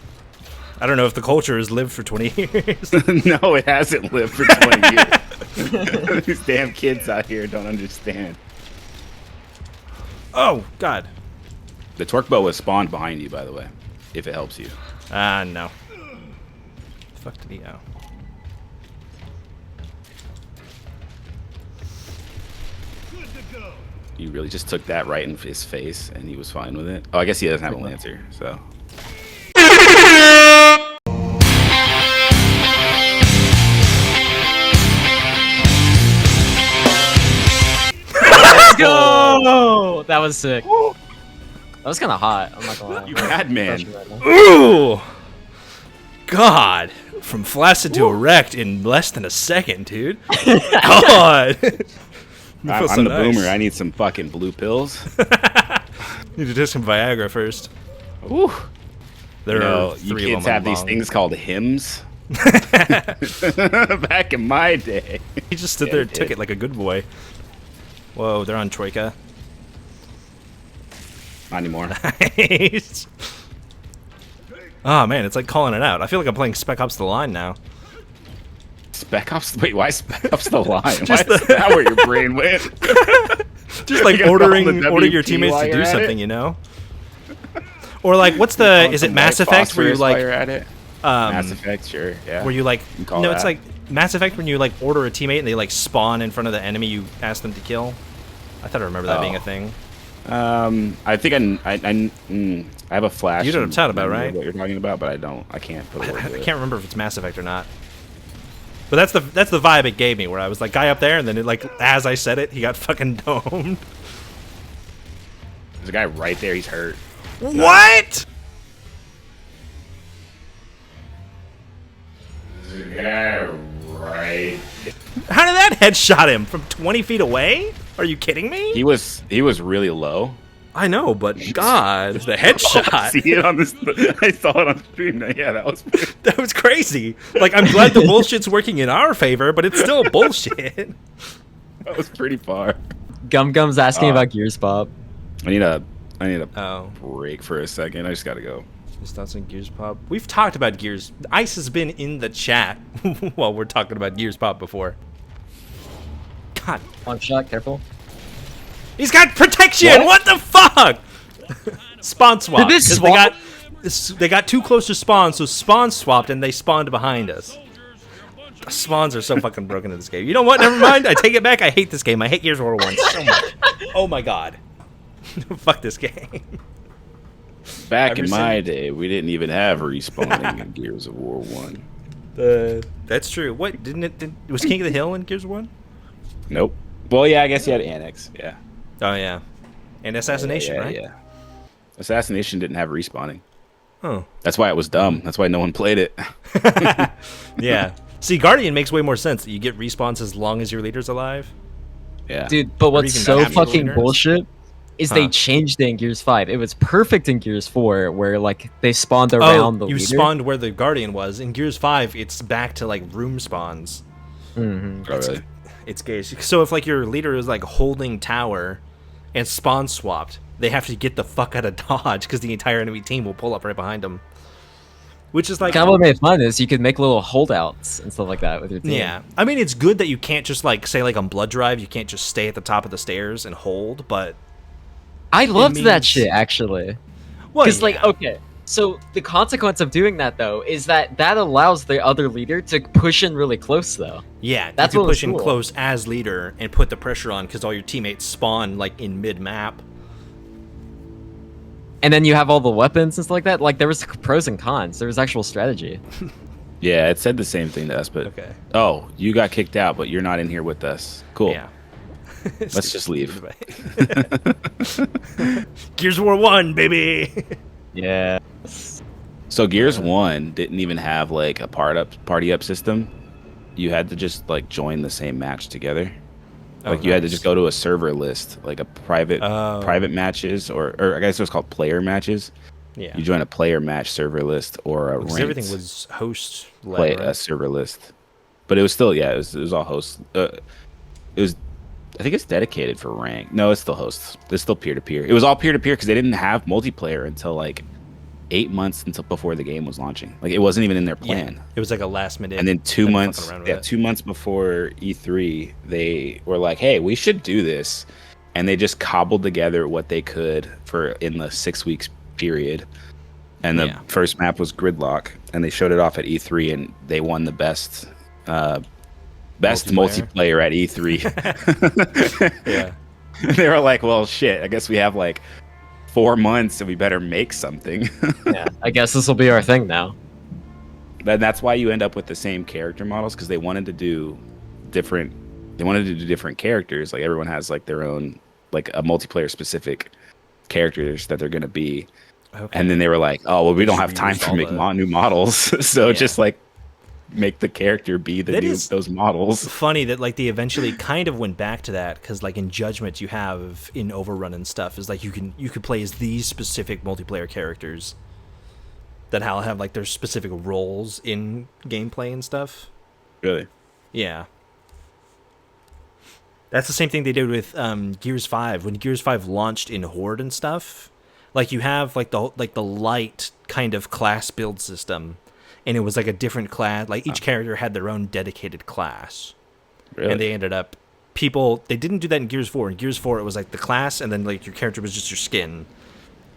I don't know if the culture has lived for 20 years. No, it hasn't lived for 20 years. These damn kids out here don't understand. Oh, God. The torque bow was spawned behind you, by the way, if it helps you. No. The fuck did he go? You really just took that right in his face, and he was fine with it. Oh, I guess he doesn't have a Lancer, so. Let's go! That was sick. That was kind of hot. I'm not gonna lie. You madman. Ooh! God! From flaccid to erect in less than a second, dude. God! I'm the boomer. I need some fucking blue pills. Need to do some Viagra first. Ooh. There are you three kids of them have these long. things called hymns. Back in my day. He just stood there and took it like a good boy. Whoa, they're on Troika. Not anymore. Nice. Oh man, it's like calling it out. I feel like I'm playing Spec Ops: The Line now. Spec Ops? Wait, why Spec Ops The Line? Why is the- that where your brain went? Just like You got ordering all the your WP teammates while to do you're at something, it? you know? Or like, what's the? Is it Mass Effect where you While like? you're at it? Mass Effect, sure. Yeah. Where you like? You can call No, it's that. like Mass Effect when you like order a teammate and they like spawn in front of the enemy you ask them to kill. I thought I remember that being a thing. I think I have a flash. You know what I'm talking about, memory right? of what you're talking about, but I can't put a word I to it. can't remember if it's Mass Effect or not. But that's the vibe it gave me, where I was like, guy up there, and then it, like as I said it, he got fucking domed. There's a guy right there. He's hurt. What? There's a guy right. How did that headshot him from 20 feet away? Are you kidding me? He was really low. I know, but God, the headshot. See it on this? I saw it on stream. Yeah, that was. That was crazy. Like, I'm glad the bullshit's working in our favor, but it's still bullshit. That was pretty far. Gum Gum's asking about Gears Pop. I need a break for a second. I just gotta go. His thoughts on Gears Pop. We've talked about Gears. Ice has been in the chat while we're talking about Gears Pop before. God. One shot, careful. He's got protection! What the fuck? Spawn swap. Did this 'Cause swap? They got too close to spawn, so spawn swapped and they spawned behind us. The spawns are so fucking broken in this game. You know what? Never mind. I take it back. I hate this game. I hate Gears of War 1 so much. Oh my god. Fuck this game. Back in my day, we didn't even have respawning in Gears of War 1. That's true. What was King of the Hill in Gears of War 1? Nope. Well, yeah, I guess you had Annex. Yeah. Oh yeah, and Assassination, right? Yeah. Assassination didn't have respawning. Oh. That's why it was dumb. That's why no one played it. Yeah. See, Guardian makes way more sense. That you get respawns as long as your leader's alive. Yeah. Dude, but what's so fucking bullshit is they changed it in Gears 5. It was perfect in Gears 4, where like they spawned around the leader. You spawned where the Guardian was. In Gears 5, it's back to like room spawns. Mm-hmm. Oh, really? It's gay. So if like your leader is like holding tower and spawn swapped, they have to get the fuck out of dodge because the entire enemy team will pull up right behind them. Which is like kind of what made fun is you could make little holdouts and stuff like that with your team. Yeah, I mean it's good that you can't just like say like on Blood Drive you can't just stay at the top of the stairs and hold, but I loved that shit actually. Well, because like okay, so the consequence of doing that though is that allows the other leader to push in really close though. Yeah, that's you what can push in cool. close as leader and put the pressure on because all your teammates spawn like in mid map. And then you have all the weapons and stuff like that. Like there was pros and cons. There was actual strategy. Yeah, it said the same thing to us, but okay. Oh, you got kicked out, but you're not in here with us. Cool. Yeah. Let's just leave. Gears of War 1, baby. Yeah. So Gears 1 didn't even have like a party up system. You had to just like join the same match together. Like you had to just go to a server list, like a private matches, or I guess it was called player matches. Yeah. You join a player match server list or a ranked everything was host led, right? A server list. But it was still it was all host. It was, I think it's dedicated for rank. No, it's still hosts. It's still peer to peer. It was all peer to peer because they didn't have multiplayer until like 8 months until before the game was launching. Like it wasn't even in their plan. Yeah, it was like a last minute. And then 2 months, 2 months before E3, they were like, "Hey, we should do this," and they just cobbled together what they could for in the 6 weeks period. And the first map was Gridlock, and they showed it off at E3, and they won the best multiplayer at E3. Yeah, they were like, "Well, shit, I guess we have like 4 months and we better make something." Yeah, I guess this will be our thing now. Then that's why you end up with the same character models, because they wanted to do different characters. Like everyone has like their own, like a multiplayer specific characters that they're going to be. Okay. And then they were like, "Oh, well, we don't have time to make new models." So just like make the character be those models. Funny that like they eventually kind of went back to that, because like in Judgment you have in Overrun and stuff is like you could play as these specific multiplayer characters that have like their specific roles in gameplay and stuff. Really? Yeah. That's the same thing they did with Gears 5 when Gears 5 launched in Horde and stuff. Like you have like the light kind of class build system. And it was like a different class. Like each character had their own dedicated class. Really? And they ended up they didn't do that in Gears 4. In Gears 4 it was like the class and then like your character was just your skin.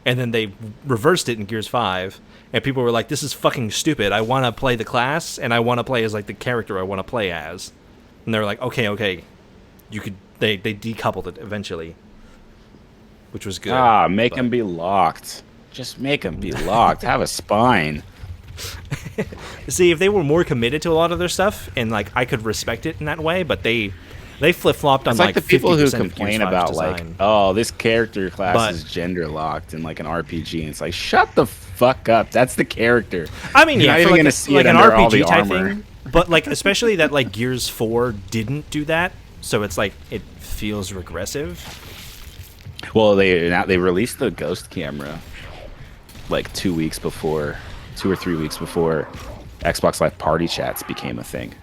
And then they reversed it in Gears 5 and people were like, "This is fucking stupid. I want to play the class and I want to play as like the character I want to play as." And they were like, "Okay. You could they decoupled it eventually." Which was good. Make them be locked. Just make them be locked. Have a spine. See, if they were more committed to a lot of their stuff, and like I could respect it in that way, but they flip flopped on like the people who 50% complain about like, "Oh, this character class is gender locked in like an RPG," and it's like, shut the fuck up. That's the character. I mean, You're not even gonna see it an under all the RPG type armor. thing, but like especially that like Gears 4 didn't do that, so it's like it feels regressive. Well, they released the Ghost camera like 2 weeks before. 2 or 3 weeks before Xbox Live Party chats became a thing.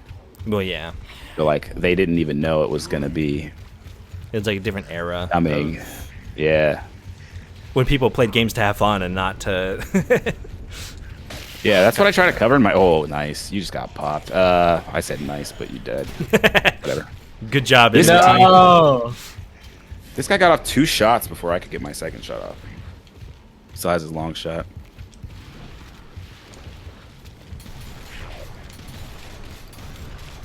Well, yeah. So, like, they didn't even know it was going to be... It's like a different era. I mean, yeah. When people played games to have fun and not to... Yeah, that's what I try to cover in my... Oh, nice. You just got popped. I said nice, but you did. Whatever. Good job. This guy got off 2 shots before I could get my second shot off. Still has his long shot.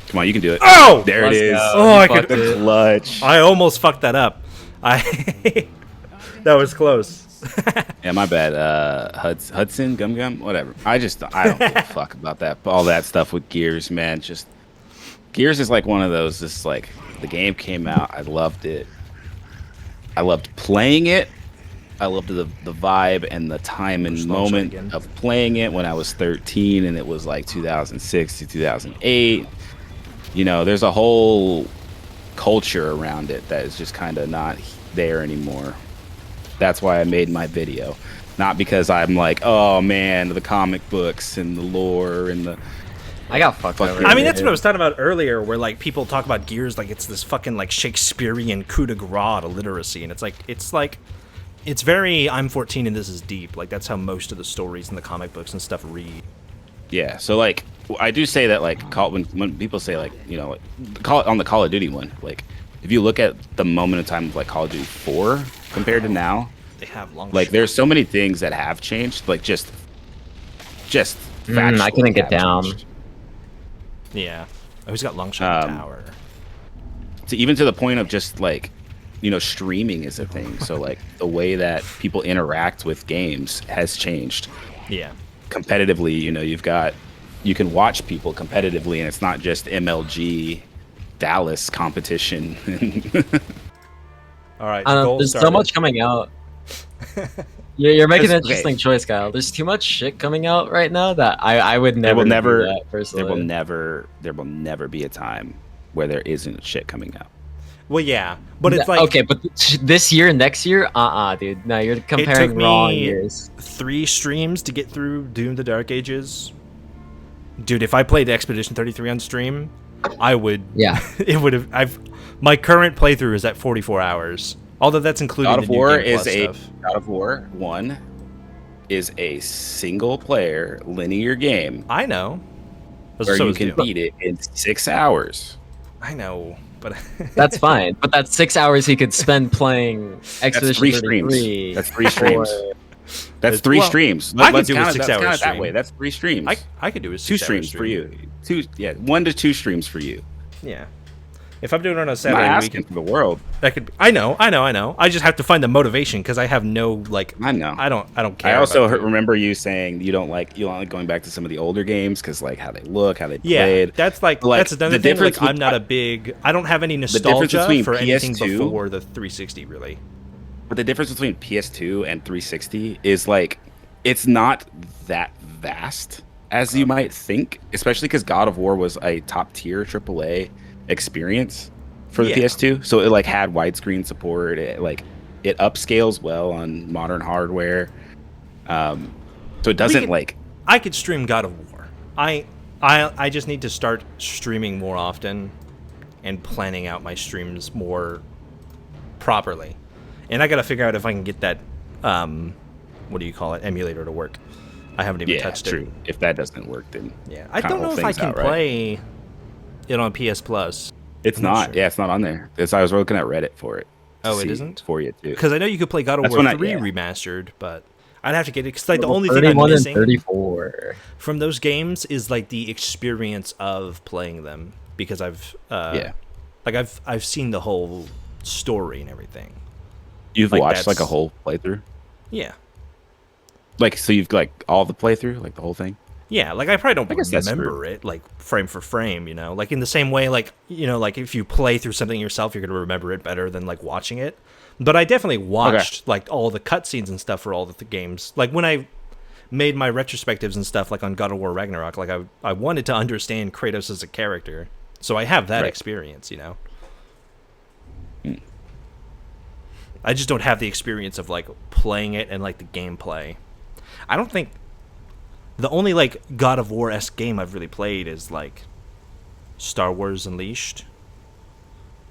Come on, you can do it. Oh! There it is. Oh, I could the clutch. I almost fucked that up. That was close. Yeah, my bad. Hudson, Gum, whatever. I don't give a fuck about that. All that stuff with Gears, man. Just Gears is like one of those. Just like the game came out, I loved it. I loved playing it. I loved the vibe and the time and moment of playing it when I was 13, and it was like 2006 to 2008. You know, there's a whole culture around it that is just kind of not there anymore. That's why I made my video. Not because I'm like, oh man, the comic books and the lore and the... I got fucked over. I mean, that's what I was talking about earlier, where like people talk about Gears like it's this fucking like Shakespearean coup de grace to literacy, and it's very I'm 14 and this is deep. Like that's how most of the stories in the comic books and stuff read. Yeah, so like I do say that like when people say like, you know, on the Call of Duty one, like if you look at the moment in time of like Call of Duty 4 compared to now, they have long. Like there's so many things that have changed, like just I couldn't get down. Changed. Yeah, I always got long shot tower. So even to the point of just like, you know, streaming is a thing. So like the way that people interact with games has changed. Yeah. Competitively, you know, you can watch people competitively, and it's not just MLG Dallas competition. All right. There's so much coming out. You're making an interesting choice, Kyle. There's too much shit coming out right now that I would never. Do that, personally. There will never be a time where there isn't shit coming out. Well, yeah, but it's like okay, but this year, next year, dude. No, you're comparing wrong years. 3 streams to get through Doom: The Dark Ages. Dude, if I played Expedition 33 on stream, I would. Yeah, it would have. My current playthrough is at 44 hours. Although that's including God of War stuff. God of War 1 is a single player linear game. I know. Where you can beat it in 6 hours. I know, but that's fine. But that's 6 hours he could spend playing Expedition 33. That's 3 streams. That's 3 streams. I could do a 6 hours that way. That's 3 streams. I could do a 2 streams for you. 1 to 2 streams for you. Yeah. If I'm doing it on a Saturday weekend for the world, that could. I know. I just have to find the motivation because I have no like. I know. I don't care. I also remember you saying you don't like going back to some of the older games because like how they look, how they played. Yeah, that's another thing. Like, I'm not a big. I don't have any nostalgia for anything before the 360 really. But the difference between PS2 and 360 is like it's not that vast as you might think, especially because God of War was a top tier AAA experience for the PS2, so it like had widescreen support. It upscales well on modern hardware, so it doesn't I could stream God of War. I just need to start streaming more often and planning out my streams more properly, and I gotta figure out if I can get that what do you call it, emulator to work. I haven't even touched it. If that doesn't work, then I don't know if I can play it on PS Plus. It's not. Sure. Yeah, it's not on there. I was looking at Reddit for it. Oh, it isn't? For you too. Because I know you could play God of War 3 remastered, but I'd have to get it. Because like the only thing I'm missing 34 from those games is like the experience of playing them. Because I've I've seen the whole story and everything. You've watched like a whole playthrough? Yeah. Like so you've like all the playthrough, like the whole thing? Yeah, like I probably don't remember it like frame for frame, you know, like in the same way, like, you know, like if you play through something yourself, you're going to remember it better than like watching it. But I definitely watched like all the cutscenes and stuff for all the games. Like when I made my retrospectives and stuff, like on God of War Ragnarok, like I wanted to understand Kratos as a character. So I have that experience, you know. I just don't have the experience of like playing it and like the gameplay. I don't think the only like God of War-esque game I've really played is like Star Wars Unleashed.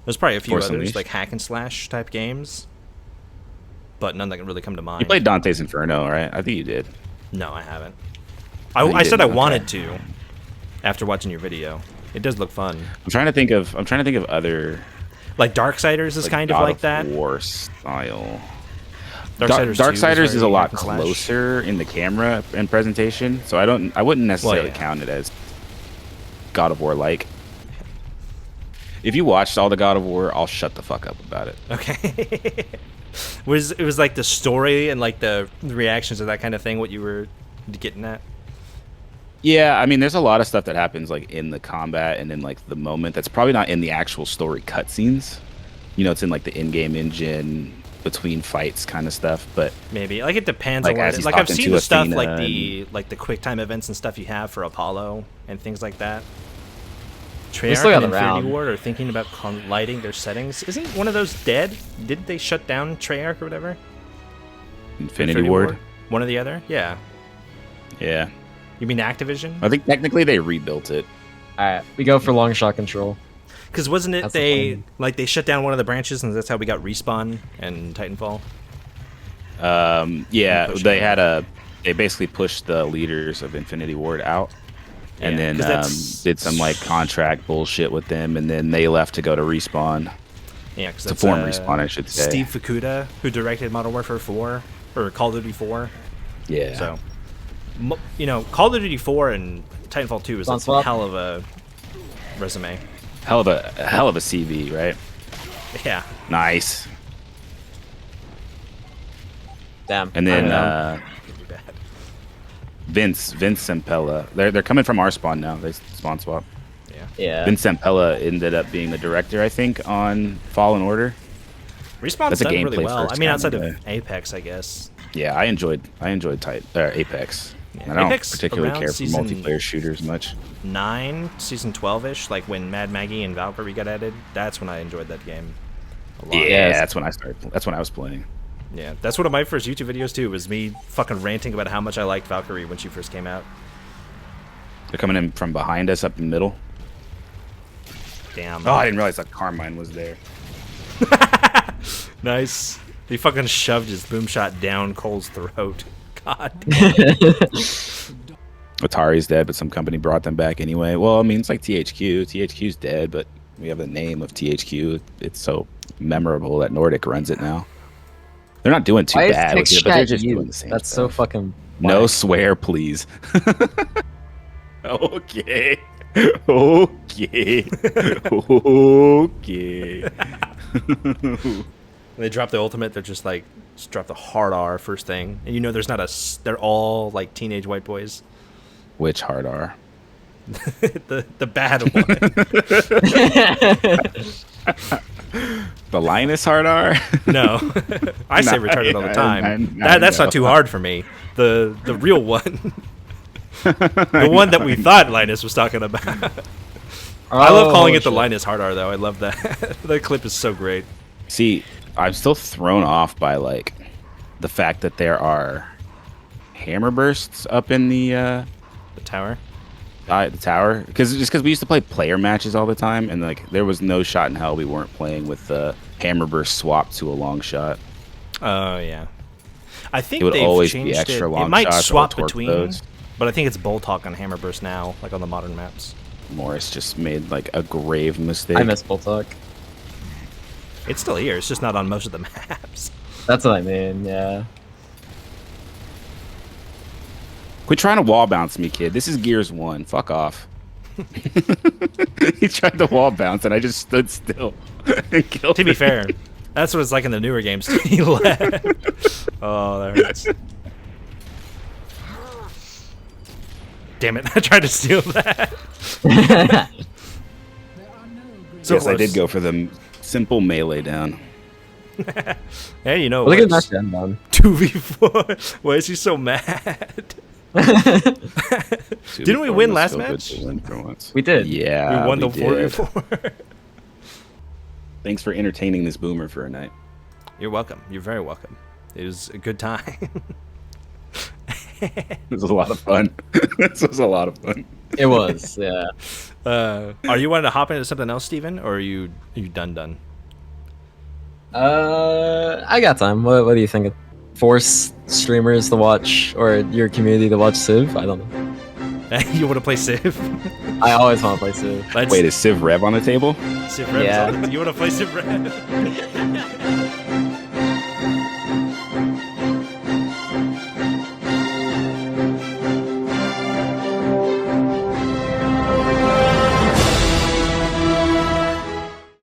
There's probably a few others like hack and slash type games, but none that can really come to mind. You played Dante's Inferno, right? I think you did. No, I haven't. I said I wanted to after watching your video. It does look fun. I'm trying to think of other like Darksiders is kind of like that. War style. Darksiders is a lot closer in the camera and presentation, so I wouldn't necessarily count it as God of War like. If you watched all the God of War, I'll shut the fuck up about it. Okay. Was like the story and like the reactions to that kind of thing what you were getting at? Yeah, I mean, there's a lot of stuff that happens like in the combat and in like the moment that's probably not in the actual story cutscenes. You know, it's in like the in-game engine between fights kind of stuff, but maybe like it depends like, on what as it is. he's Like I've talking seen to the stuff Athena like the quick time events and stuff you have for Apollo and things like that. still Treyarch got and the Infinity round. Ward are thinking about lighting their settings. Isn't one of those dead? Didn't they shut down Treyarch or whatever? Infinity Ward. One or the other? Yeah. Yeah, You mean Activision? I think technically they rebuilt it. All right, we go for long shot control. Because wasn't it That's the they plan. like they shut down one of the branches and that's how we got Respawn and Titanfall? Yeah, Push they it. had they basically pushed the leaders of Infinity Ward out, and Yeah, then 'cause that's- did some like contract bullshit with them, and then they left to go to Respawn. Yeah, because To form Respawn, I should say. Steve Fukuda, who directed Modern Warfare 4 or Call of Duty 4. Yeah. So, you know, Call of Duty 4 and Titanfall 2 is a Swap. hell of a resume. hell of a CV, right? Yeah. Nice. Damn. And then I Pretty bad. Vince Sempella. They're coming from our spawn now. They spawn swap. Yeah. yeah. Vince Sempella ended up being the director, I think, on Fallen Order. Respawn's That's a done really gameplay well. first I mean, kind outside of of way. Apex, I guess. Yeah, I enjoyed Apex. Yeah, I don't Apex particularly around care for season- multiplayer shooters much. 9, season 12-ish, like when Mad Maggie and Valkyrie got added. That's when I enjoyed that game a lot. Yeah, Yes. that's when I started. That's when I was playing. Yeah, that's one of my first YouTube videos too. Was me fucking ranting about how much I liked Valkyrie when she first came out. They're coming in from behind us up in the middle. Damn. Oh, I didn't realize that Carmine was there. Nice. He fucking shoved his boom shot down Cole's throat. God. Atari's dead, but some company brought them back anyway. Well, I mean, it's like THQ. THQ's dead, but we have the name of THQ. It's so memorable that Nordic runs it now. They're not doing too Why is bad with text it, but they're chat just doing the used? same That's so stuff. fucking. No whack. swear, please. Okay. Okay. Okay. When they drop the ultimate, they're just like, just drop the hard R first thing. And you know there's not they're all like teenage white boys. Which hard R? the bad one. The Linus hard R? No. I say Nah, retarded all the I- time. I That's know. not too hard for me. The real one. The one that we thought Linus was talking about. I love calling it the shit. Linus hard R though. I love that. That clip is so great. See, I'm still thrown off by like the fact that there are hammer bursts up in the The tower. tower. Because we used to play player matches all the time, and like there was no shot in hell we weren't playing with the hammer burst swapped to a long shot. Oh yeah. I think It would they've always be changed extra it. long It might shots or swap torque between, those. but I think it's Bolt Hawk on Hammer Burst now, like on the modern maps. Morris just made like a grave mistake. I miss Bull Talk. It's still here. It's just not on most of the maps. That's what I mean. Yeah. Quit trying to wall bounce me, kid. This is Gears 1. Fuck off. He tried to wall bounce, and I just stood still and killed To be him. fair, that's what it's like in the newer games. He left. Oh, that hurts. Damn it! I tried to steal that. So Yes, I did close. go for the simple melee down. Hey, you know Look at what? that end on. 2v4. Why is he so mad? Didn't we win last match? We did. Yeah, we won the did. 4v4. Thanks for entertaining this boomer for a night. You're welcome. You're very welcome. It was a good time. It was a lot of fun. This was a lot of fun. It was. Yeah. Are you wanting to hop into something else, Steven? Or are you done? I got time. What do you think? Force streamers to watch or your community to watch Civ? I don't know. You want to play Civ? I always want to play Civ. Let's Wait, is Civ Rev on the table? Civ Rev. Yeah. You want to play Civ Rev?